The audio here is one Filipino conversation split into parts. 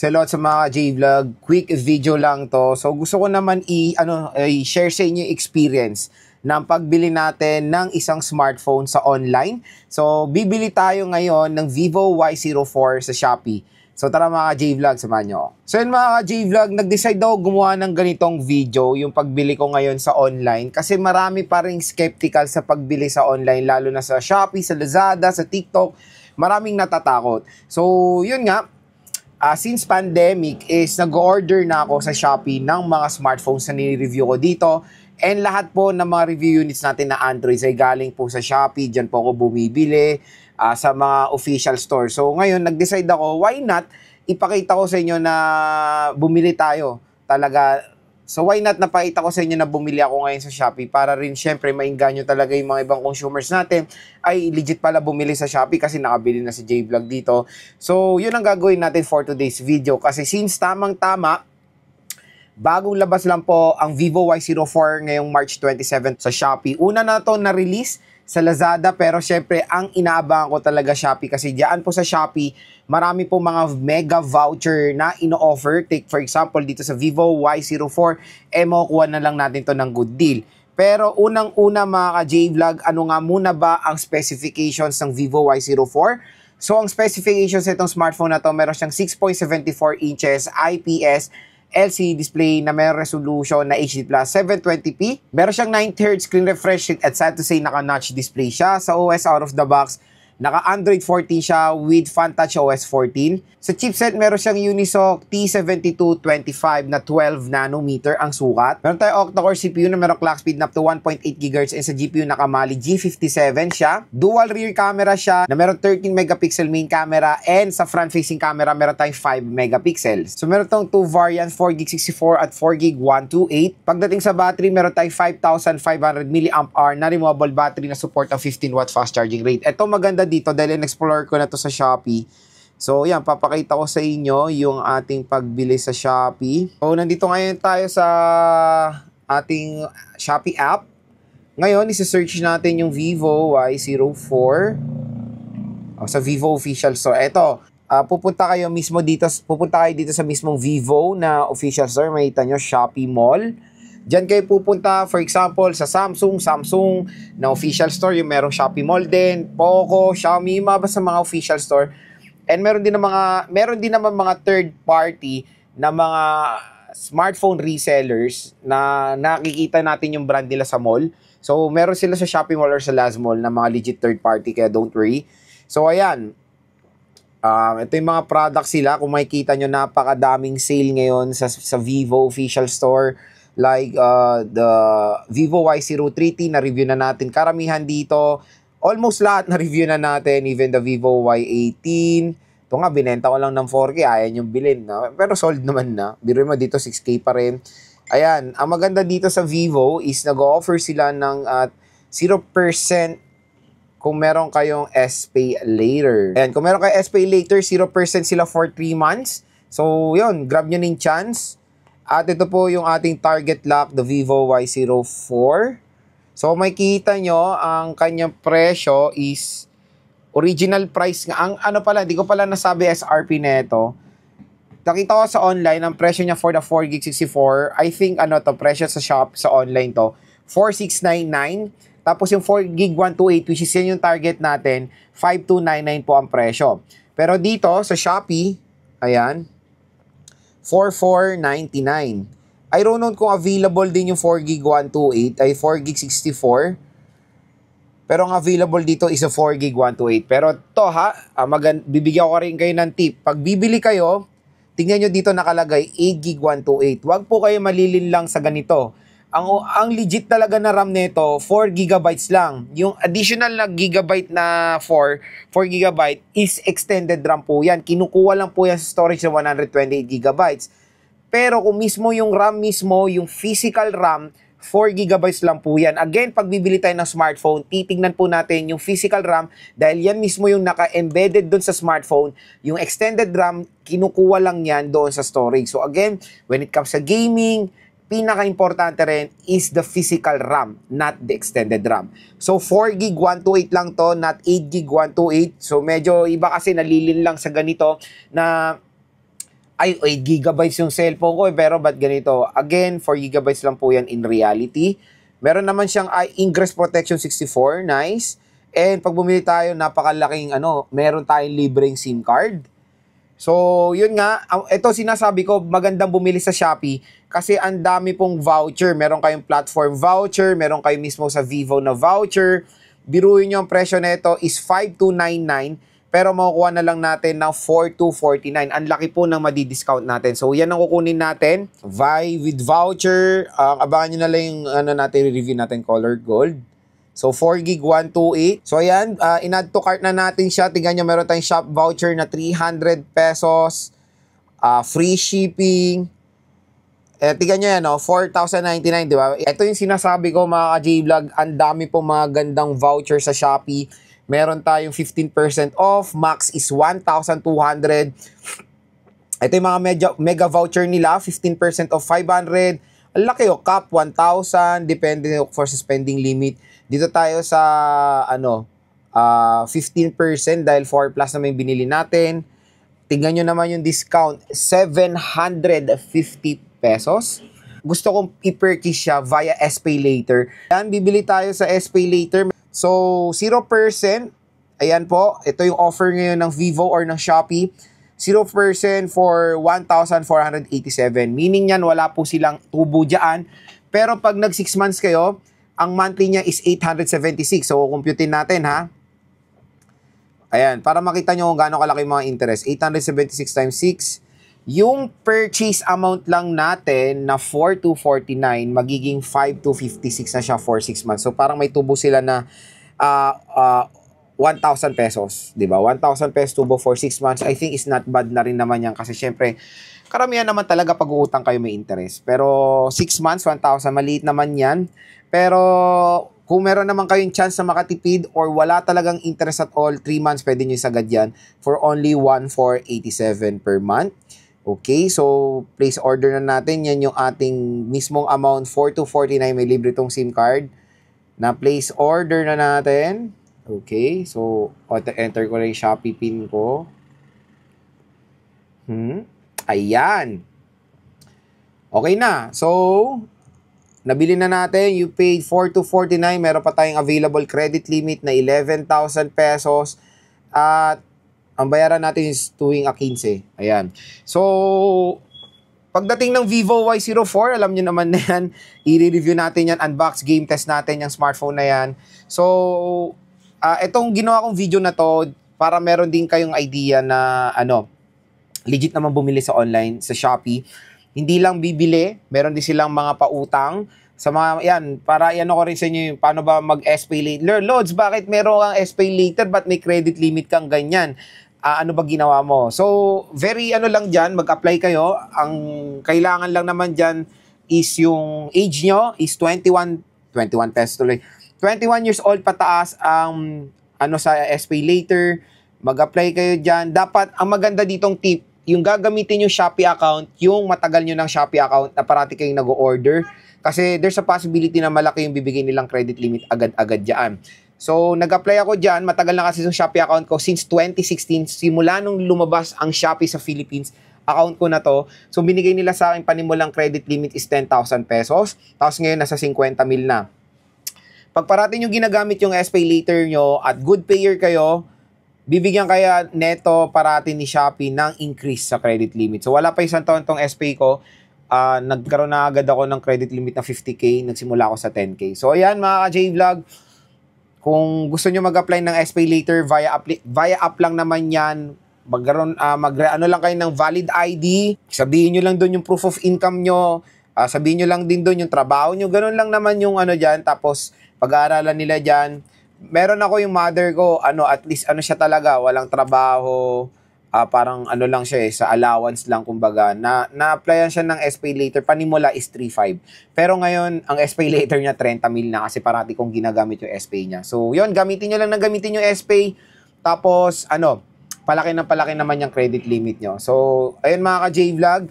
Hello sa mga J-Vlog, quick video lang to. So gusto ko naman i-share sa inyo yung experience ng pagbili natin ng isang smartphone sa online. So bibili tayo ngayon ng Vivo Y04 sa Shopee. So tara mga J-Vlog, samahan nyo. So yun mga J-Vlog, nag-decide ako gumawa ng ganitong video, yung pagbili ko ngayon sa online. Kasi marami pa rin skeptical sa pagbili sa online, lalo na sa Shopee, sa Lazada, sa TikTok. Maraming natatakot. So yun nga, since pandemic is nag-order na ako sa Shopee ng mga smartphones na ni-review ko dito. And lahat po ng mga review units natin na Android ay galing po sa Shopee. Diyan po ako bumibili sa mga official store. So ngayon, nag-decide ako, why not ipakita ko sa inyo na bumili tayo talaga. So why not napakita ko sa inyo na bumili ako ngayon sa Shopee para rin syempre maingganyo talaga yung mga ibang consumers natin ay legit pala bumili sa Shopee kasi nakabili na si J-Vlog dito. So yun ang gagawin natin for today's video kasi since tamang-tama, bagong labas lang po ang Vivo Y04 ngayong March 27 sa Shopee. Una na to na-release sa Lazada pero syempre ang inaabangan ko talaga Shopee kasi diyan po sa Shopee marami po mga mega voucher na ino-offer. Take for example dito sa Vivo Y04 makukuha na lang natin to ng good deal. Pero unang-una mga ka-J-Vlog, ano nga muna ba ang specifications ng Vivo Y04? So ang specifications nitong smartphone na to, meron siyang 6.74 inches IPS LCD display na may resolution na HD Plus 720p. Meron siyang 9Hz screen refresh rate at sad to say naka-notch display siya. Sa OS out of the box, naka-Android 14 siya with FunTouch OS 14. Sa chipset, meron siyang Unisoc T7225 na 12 nanometer ang sukat. Meron tayong octa-core CPU na meron clock speed na up to 1.8 GHz and sa GPU nakamali G57 siya. Dual rear camera siya na meron 13 megapixel main camera and sa front-facing camera meron tayong 5 megapixels. So meron tong two variants, 4GB64 at 4GB 128. Pagdating sa battery, meron tayong 5,500 mAh na removable battery na support ang 15-watt fast charging rate. Ito maganda dito dahil in-explore ko na to sa Shopee. So yan, papakita ko sa inyo yung ating pagbili sa Shopee. So nandito ngayon tayo sa ating Shopee app. Ngayon, isa-search natin yung Vivo Y04 sa Vivo official store. Ito, pupunta kayo dito sa mismong Vivo na official store. Makita nyo, Shopee Mall. Diyan kayo pupunta, for example, sa Samsung na official store, yung merong Shopee Mall din, Poco, Xiaomi, basta mga official store. And meron din naman mga third party na mga smartphone resellers na nakikita natin yung brand nila sa mall. So, meron sila sa Shopee Mall or sa Laz Mall na mga legit third party, kaya don't worry. So, ayan. Ito yung mga products sila. Kung makikita nyo, napakadaming sale ngayon sa Vivo official store. Like the Vivo Y03T na review na natin. Karamihan dito, almost lahat na review na natin. Even the Vivo Y18. Ito nga, binenta ko lang ng 4K. Ayan yung bilhin na. Pero sold naman na. Biro mo dito, 6K pa rin. Ayan, ang maganda dito sa Vivo is nag-offer sila ng 0% kung meron kayong SPay later. Ayan, kung meron kayong SPay later, 0% sila for 3 months. So, yun, grab nyo ng chance. At ito po yung ating target lock, the Vivo Y04. So, makikita nyo, ang kanyang presyo is original price nga. Ang ano pala, hindi ko pala nasabi SRP nito. Nakita ko sa online, ang presyo niya for the 4GB64, I think presyo sa shop, sa online to, 4,699. Tapos yung 4GB 128, which is yan yung target natin, 5,299 po ang presyo. Pero dito, sa Shopee, ayan, 4,499. I don't know kung available din yung 4GB 128 ay 4GB 64. Pero ang available dito is a 4GB 128. Pero to bibigyan ko rin kayo ng tip. Pag bibili kayo, tingnan nyo dito nakalagay 8GB 128. Huwag po kayo malilin lang sa ganito. Ang legit talaga na RAM nito, 4GB lang. Yung additional na gigabyte na 4GB is extended RAM po yan. Kinukuha lang po yan sa storage na 128GB. Pero kung mismo yung RAM mismo, yung physical RAM, 4GB lang po yan. Again, pag bibili tayo ng smartphone, titignan po natin yung physical RAM dahil yan mismo yung naka-embedded doon sa smartphone. Yung extended RAM, kinukuha lang yan doon sa storage. So again, when it comes sa gaming, pinaka-importante rin is the physical RAM, not the extended RAM. So, 4GB 128 lang to, not 8GB 128. So, medyo iba kasi nalilin lang sa ganito na ay 8 gigabytes yung cellphone ko pero ba't ganito? Again, 4 gigabytes lang po yan in reality. Meron naman siyang Ingress Protection 64, nice. And pag bumili tayo, napakalaking meron tayong libreng SIM card. So, yun nga, ito sinasabi ko, magandang bumili sa Shopee kasi ang dami pong voucher. Meron kayong platform voucher, meron kayo mismo sa Vivo na voucher. Biruin nyo ang presyo nito is 5,299 pero makukuha na lang natin ng 4,249. Ang laki po ng madi-discount natin. So, yan ang kukunin natin. Vi with voucher. Abangan nyo na lang yung natin, review natin colored gold. So, 4 gig 128. So, ayan, in-add to cart na natin siya. Tingnan nyo, meron tayong shop voucher na 300 pesos. Free shipping. Tingnan nyo yan, 4,099, di ba? Ito yung sinasabi ko, mga ka-J-Vlog. Ang dami po mga gandang voucher sa Shopee. Meron tayong 15% off. Max is 1,200. Ito yung mga mega voucher nila. 15% off 500. Ang laki cap 1,000. Depende for sa spending limit. Dito tayo sa 15% dahil 4 plus na may binili natin. Tingnan nyo naman yung discount, 750 pesos. Gusto kong i-purchase siya via SPay Later. Yan, bibili tayo sa SPay Later. So, 0%. Ayan po, ito yung offer ngayon ng Vivo or ng Shopee. 0% for 1,487. Meaning yan, wala po silang tubo dyan. Pero pag nag 6 months kayo, ang monthly niya is 876. So, computein natin, ha? Ayan, para makita nyo kung gaano kalaki yung mga interest. 876 times 6. Yung purchase amount lang natin na 4,249, magiging 5,256 na siya for 6 months. So, parang may tubo sila na 1,000 pesos. Diba? 1,000 pesos tubo for 6 months. I think is not bad na rin naman yan. Kasi, syempre, karamihan naman talaga pag-uutang kayo may interest. Pero 6 months, 1,000, maliit naman yan. Pero kung meron naman kayong chance na makatipid or wala talagang interest at all, 3 months pwede nyo isagad yan for only 1,487 per month. Okay, so place order na natin. Yan yung ating mismong amount, 4,249. May libre tong SIM card. Na place order na natin. Okay, so enter ko na yung Shopee pin ko. Ayan. Okay na. So, nabili na natin, you paid 4,249, meron pa tayong available credit limit na 11,000 pesos. At ang bayaran natin is tuwing 15. Ayan. So, pagdating ng Vivo Y04, alam nyo naman na yan, i-review natin yan, unbox, game test natin yung smartphone na yan. So, itong ginawa kong video na to, para meron din kayong idea na, legit naman bumili sa online, sa Shopee. Hindi lang bibili, meron din silang mga pautang. Sa mga, yan, para yan ako rin sa inyo yung paano ba mag-SPay later. Loads, bakit meron kang SPay later, ba't may credit limit kang ganyan? Ano ba ginawa mo? So, very lang dyan, mag-apply kayo. Ang kailangan lang naman dyan is yung age nyo is 21 pesos tuloy. 21 years old pataas ang sa SPay later. Mag-apply kayo dyan. Dapat, ang maganda ditong tip, yung gagamitin yung Shopee account, yung matagal nyo ng Shopee account na parati kayong nag-order. Kasi there's a possibility na malaki yung bibigay nilang credit limit agad-agad dyan. So, nag-apply ako dyan. Matagal na kasi yung Shopee account ko since 2016. Simula nung lumabas ang Shopee sa Philippines, account ko na to. So, binigay nila sa akin panimulang credit limit is 10,000 pesos. Tapos ngayon, nasa 50 mil na. Pag parati nyo ginagamit yung SPay later nyo at good payer kayo, bibigyan kaya neto parati ni Shopee ng increase sa credit limit. So, wala pa isang taon tong SPay ko. Nagkaroon na agad ako ng credit limit na 50K. Nagsimula ako sa 10K. So, ayan mga ka-J-Vlog. Kung gusto nyo mag-apply ng SPay later, via app lang naman yan. Ano lang kayo ng valid ID. Sabihin nyo lang doon yung proof of income nyo. Sabihin nyo lang din doon yung trabaho nyo. Ganun lang naman yung dyan. Tapos, pag-aaralan nila dyan. Meron ako yung mother ko, at least siya talaga, walang trabaho, parang lang siya sa allowance lang kumbaga. Na-applyan siya ng SPay later, panimula is 3,500. Pero ngayon, ang SPay later niya 30 mil na kasi parati kong ginagamit yung SPay niya. So, yun, gamitin nyo lang ng gamitin yung SPay. Tapos, palaki naman yung credit limit nyo. So, ayun mga ka-J-Vlog.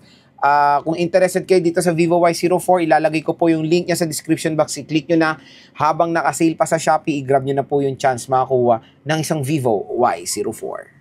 Kung interested kayo dito sa Vivo Y04, ilalagay ko po yung link niya sa description box. I-click nyo na habang naka-sale pa sa Shopee, i-grab nyo na po yung chance makakuha ng isang Vivo Y04.